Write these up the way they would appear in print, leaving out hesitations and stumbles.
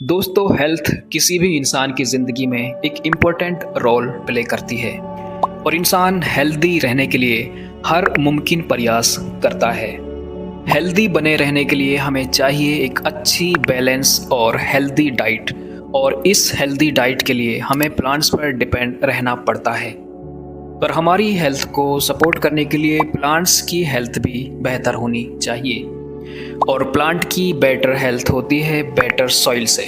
दोस्तों, हेल्थ किसी भी इंसान की ज़िंदगी में एक इम्पोर्टेंट रोल प्ले करती है और इंसान हेल्दी रहने के लिए हर मुमकिन प्रयास करता है। हेल्दी बने रहने के लिए हमें चाहिए एक अच्छी बैलेंस और हेल्दी डाइट, और इस हेल्दी डाइट के लिए हमें प्लांट्स पर डिपेंड रहना पड़ता है। पर हमारी हेल्थ को सपोर्ट करने के लिए प्लांट्स की हेल्थ भी बेहतर होनी चाहिए, और प्लांट की बेटर हेल्थ होती है बेटर सॉइल से।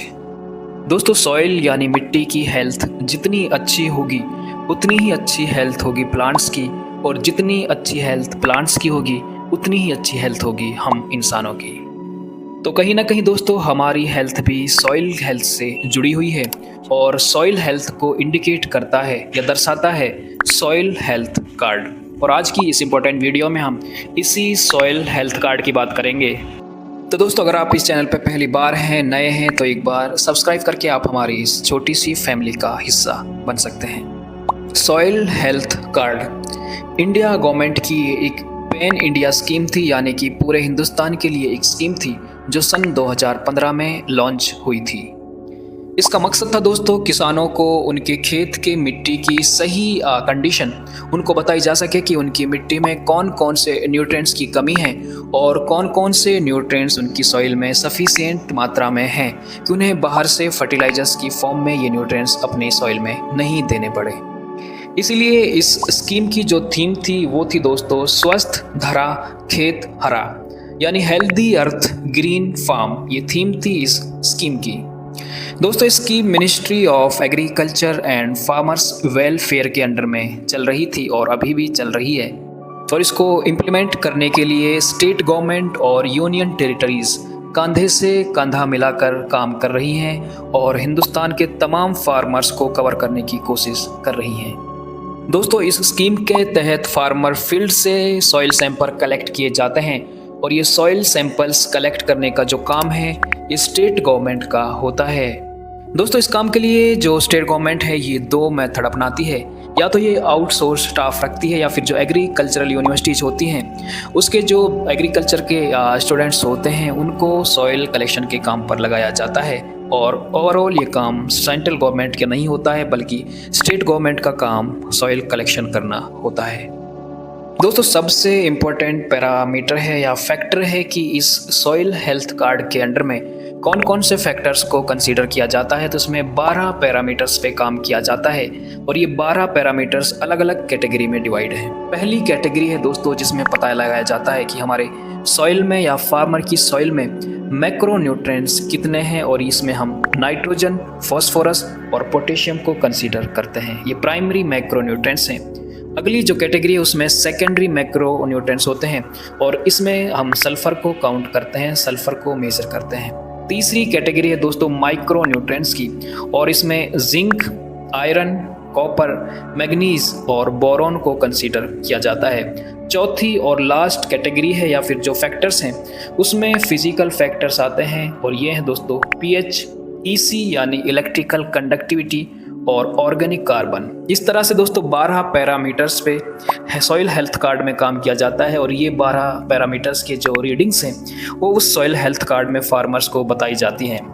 दोस्तों, सॉइल यानी मिट्टी की हेल्थ जितनी अच्छी होगी उतनी ही अच्छी हेल्थ होगी प्लांट्स की, और जितनी अच्छी हेल्थ प्लांट्स की होगी उतनी ही अच्छी हेल्थ होगी हम इंसानों की। तो कहीं ना कहीं दोस्तों, हमारी हेल्थ भी सॉइल हेल्थ से जुड़ी हुई है, और सॉइल हेल्थ को इंडिकेट करता है या दर्शाता है सॉइल हेल्थ कार्ड। और आज की इस इम्पोर्टेंट वीडियो में हम इसी सॉइल हेल्थ कार्ड की बात करेंगे। तो दोस्तों, अगर आप इस चैनल पर पहली बार हैं, नए हैं, तो एक बार सब्सक्राइब करके आप हमारी इस छोटी सी फैमिली का हिस्सा बन सकते हैं। Soil health card India government की एक पैन इंडिया स्कीम थी, यानी कि पूरे हिंदुस्तान के लिए एक स्कीम थी जो सन 2015 में लॉन्च हुई थी। इसका मकसद था दोस्तों, किसानों को उनके खेत के मिट्टी की सही कंडीशन उनको बताई जा सके कि उनकी मिट्टी में कौन कौन से न्यूट्रिएंट्स की कमी है और कौन कौन से न्यूट्रिएंट्स उनकी सॉइल में सफिशिएंट मात्रा में हैं, कि उन्हें बाहर से फर्टिलाइजर्स की फॉर्म में ये न्यूट्रिएंट्स अपनी सॉइल में नहीं देने पड़े। इसीलिए इस स्कीम की जो थीम थी वो थी दोस्तों, स्वस्थ धरा खेत हरा, यानी हेल्दी अर्थ ग्रीन फार्म। ये थीम थी इस स्कीम की। दोस्तों, इसकी ministry of agriculture and farmers welfare के अंडर में चल रही थी और अभी भी चल रही है। और इसको इम्प्लीमेंट करने के लिए स्टेट गवर्नमेंट और यूनियन टेरिटरीज कंधे से कंधा मिलाकर काम कर रही हैं और हिंदुस्तान के तमाम फार्मर्स को कवर करने की कोशिश कर रही हैं। दोस्तों, इस स्कीम के तहत फार्मर फील्ड से सॉइल सैंपल कलेक्ट किए जाते हैं, और ये सॉइल सैंपल्स कलेक्ट करने का जो काम है ये स्टेट गवर्नमेंट का होता है। दोस्तों, इस काम के लिए जो स्टेट गवर्नमेंट है ये दो मेथड अपनाती है। या तो ये आउटसोर्स स्टाफ रखती है, या फिर जो एग्रीकल्चरल यूनिवर्सिटीज़ होती हैं उसके जो एग्रीकल्चर के स्टूडेंट्स होते हैं उनको सॉइल कलेक्शन के काम पर लगाया जाता है। और ओवरऑल ये काम सेंट्रल गवर्नमेंट का नहीं होता है, बल्कि स्टेट गवर्नमेंट का काम सॉइल कलेक्शन करना होता है। दोस्तों, सबसे इम्पोर्टेंट पैरामीटर है या फैक्टर है कि इस सॉइल हेल्थ कार्ड के अंडर में कौन कौन से फैक्टर्स को कंसीडर किया जाता है। तो इसमें 12 पैरामीटर्स पे काम किया जाता है, और ये 12 पैरामीटर्स अलग अलग कैटेगरी में डिवाइड हैं। पहली कैटेगरी है दोस्तों जिसमें पता लगाया जाता है कि हमारे सॉइल में या फार्मर की सॉइल में मैक्रो न्यूट्रिएंट्स कितने हैं, और इसमें हम नाइट्रोजन, फॉस्फोरस और पोटेशियम को कंसीडर करते हैं। ये प्राइमरी मैक्रो न्यूट्रिएंट्स हैं। अगली जो कैटेगरी है उसमें सेकेंडरी मैक्रो न्यूट्रिएंट्स होते हैं, और इसमें हम सल्फर को काउंट करते हैं, सल्फर को मेजर करते हैं। तीसरी कैटेगरी है दोस्तों माइक्रो न्यूट्रिएंट्स की, और इसमें जिंक, आयरन, कॉपर, मैग्नीज और बोरॉन को कंसीडर किया जाता है। चौथी और लास्ट कैटेगरी है या फिर जो फैक्टर्स हैं उसमें फिजिकल फैक्टर्स आते हैं, और ये हैं दोस्तों पीएच, ईसी यानी इलेक्ट्रिकल कंडक्टिविटी और ऑर्गेनिक कार्बन। इस तरह से दोस्तों 12 पैरामीटर्स पे सॉइल हेल्थ कार्ड में काम किया जाता है, और ये 12 पैरामीटर्स के जो रीडिंग्स हैं वो उस सॉइल हेल्थ कार्ड में फार्मर्स को बताई जाती हैं।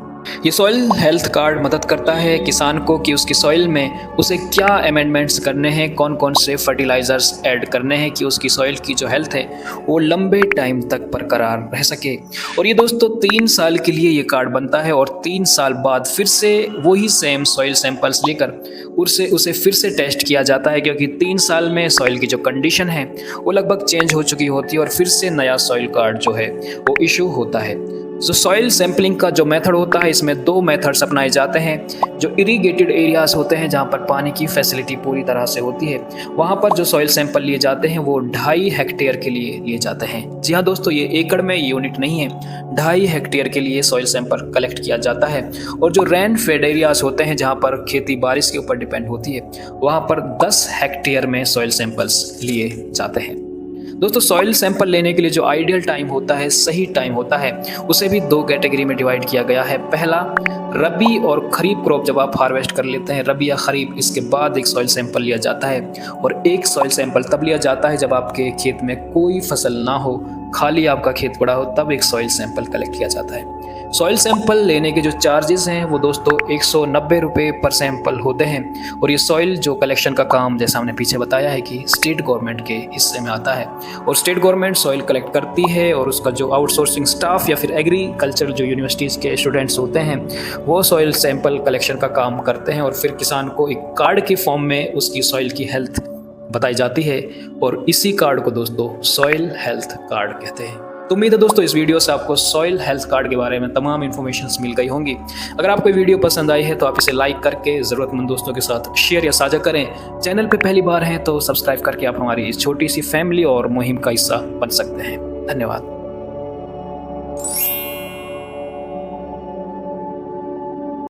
ये सॉइल हेल्थ कार्ड मदद करता है किसान को कि उसकी सॉइल में उसे क्या अमेंडमेंट्स करने हैं, कौन कौन से फर्टिलाइजर्स ऐड करने हैं कि उसकी सॉइल की जो हेल्थ है वो लंबे टाइम तक बरकरार रह सके। और ये दोस्तों 3 साल के लिए ये कार्ड बनता है, और 3 साल बाद फिर से वही सेम सॉइल सैंपल्स लेकर उसे फिर से टेस्ट किया जाता है, क्योंकि 3 साल में सॉइल की जो कंडीशन है वो लगभग चेंज हो चुकी होती है, और फिर से नया सॉइल कार्ड जो है वो इशू होता है। तो सॉइल सैम्पलिंग का जो मेथड होता है इसमें 2 मेथड्स अपनाए जाते हैं। जो इरीगेटेड एरियाज होते हैं, जहाँ पर पानी की फैसिलिटी पूरी तरह से होती है, वहाँ पर जो सॉइल सैंपल लिए जाते हैं वो 2.5 हेक्टेयर के लिए लिए जाते हैं। जी हाँ दोस्तों, ये एकड़ में यूनिट नहीं है, 2.5 हेक्टेयर के लिए सॉइल सैंपल कलेक्ट किया जाता है। और जो रेन फेड एरियाज होते हैं, जहाँ पर खेती बारिश के ऊपर डिपेंड होती है, वहाँ पर 10 हेक्टेयर में सॉइल सैंपल्स लिए जाते हैं। दोस्तों, सॉइल सैंपल लेने के लिए जो आइडियल टाइम होता है, सही टाइम होता है, उसे भी 2 कैटेगरी में डिवाइड किया गया है। पहला, रबी और खरीफ क्रॉप जब आप हार्वेस्ट कर लेते हैं, रबी या खरीफ, इसके बाद एक सॉइल सैंपल लिया जाता है। और एक सॉइल सैंपल तब लिया जाता है जब आपके खेत में कोई फसल ना हो, खाली आपका खेत पड़ा हो तब एक सॉइल सैंपल कलेक्ट किया जाता है। सॉइल सैंपल लेने के जो चार्जेस हैं वो दोस्तों 190 रुपये पर सैंपल होते हैं। और ये सॉइल जो कलेक्शन का काम, जैसा हमने पीछे बताया है कि स्टेट गवर्नमेंट के हिस्से में आता है, और स्टेट गवर्नमेंट सॉइल कलेक्ट करती है और उसका जो आउटसोर्सिंग स्टाफ या फिर एग्रीकल्चर जो यूनिवर्सिटीज़ के स्टूडेंट्स होते हैं वो सॉइल सैंपल कलेक्शन का काम करते हैं। और फिर किसान को एक कार्ड के फॉर्म में उसकी सॉइल की हेल्थ बताई जाती है, और इसी कार्ड को दोस्तों सॉइल हेल्थ कार्ड कहते हैं। तो उम्मीद है दोस्तों इस वीडियो से आपको सॉइल हेल्थ कार्ड के बारे में तमाम इन्फॉर्मेशन मिल गई होंगी। अगर आपको वीडियो पसंद आई है तो आप इसे लाइक करके ज़रूरतमंद दोस्तों के साथ शेयर या साझा करें। चैनल पे पहली बार हैं तो सब्सक्राइब करके आप हमारी इस छोटी सी फैमिली और मुहिम का हिस्सा बन सकते हैं। धन्यवाद।